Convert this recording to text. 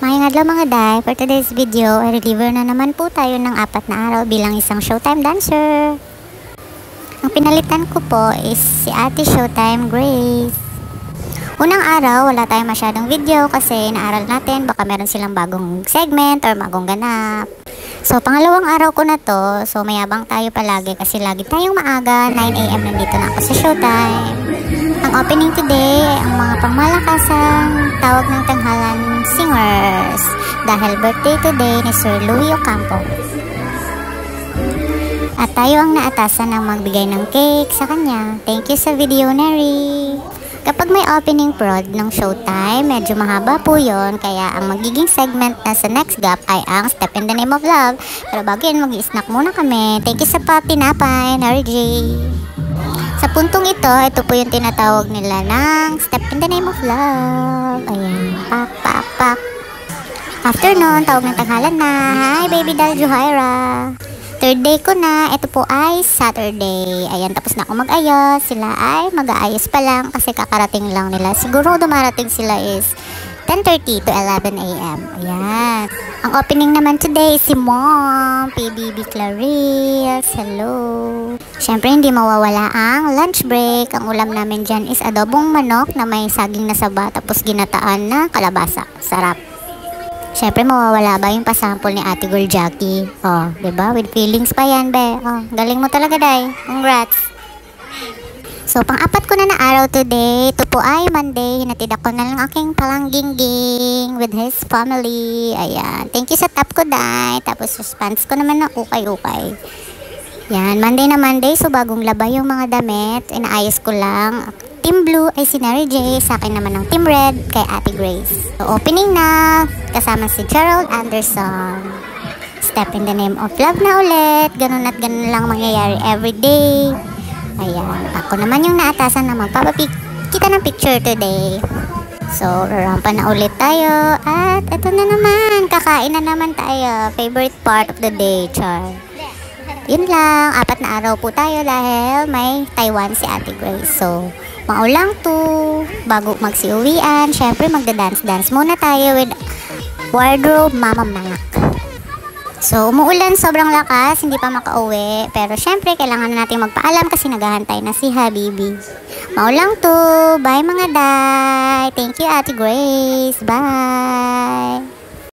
Ngayong adlaw mga day, for today's video ay deliver na naman po tayo ng 4 na araw bilang isang Showtime dancer. Ang pinalitan ko po is si Ate Showtime Grace. Unang araw, wala tayong masyadong video kasi inaaral natin baka meron silang bagong segment or bagong ganap. So, pangalawang araw ko na to, so mayabang tayo palagi kasi lagi tayong maaga, 9 AM nandito na ako sa Showtime. Ang opening today ay ang mga pangmalakasang tawag ng tanghalan singers dahil birthday today ni Sir Louie Ocampo. At tayo ang naatasan ng magbigay ng cake sa kanya. Thank you sa Videonary. Kapag may opening prod ng Showtime, medyo mahaba po yon, kaya ang magiging segment na sa next gap ay ang Step in the Name of Love. Pero bago yun, mag-i-snack muna kami. Thank you sa tinapay, Nary J. Sa puntong ito po yung tinatawag nila ng Step in the Name of Love. Ayan, pak, pak, pak. After nun, tawag ng tanghalan na. Hi, baby doll Juhaira. Third day ko na, ito po ay Saturday. Ayan, tapos na ako mag-ayos. Sila ay mag-aayos pa lang kasi kakarating lang nila. Siguro dumarating sila is 10:30 to 11 AM. Ayan. Ang opening naman today is si Mom, PBB Clarice. Hello. Siyempre, hindi mawawala ang lunch break. Ang ulam namin dyan is adobong manok na may saging na saba tapos ginataan na kalabasa. Sarap. Siyempre, mawawala ba yung pasample ni Ate Girl Jackie? Oh, diba? With feelings pa yan, be. Oh, galing mo talaga, day. Congrats. So, pang-apat ko na araw today. Ito po ay Monday. Hinatid ako na lang aking palanggingging with his family. Ayan. Thank you sa top ko, day. Tapos, pants ko naman ng ukay-ukay. Yan. Monday na Monday. So, bagong labay yung mga damit. Inaayos ko lang. Team Blue ay si Nary J, sa akin naman ng Team Red kay Ate Grace. So, opening na, kasama si Gerald Anderson. Step in the Name of Love na ulit. Ganun at ganun lang mangyayari everyday. Ayan, ako naman yung naatasan na magpapakita ng picture today. So, rarampa na ulit tayo. At ito na naman, kakain na naman tayo. Favorite part of the day, char. Yun lang, 4 na araw po tayo dahil may Taiwan si Ate Grace. So, maulang to, bago magsiuwian, syempre magda-dance-dance muna tayo with Wardrobe Mama Mac. So, umuulan, sobrang lakas, hindi pa makauwi. Pero syempre, kailangan natin magpaalam kasi naghahantay na si Habibi. Maulang to, bye mga day. Thank you Ate Grace, bye.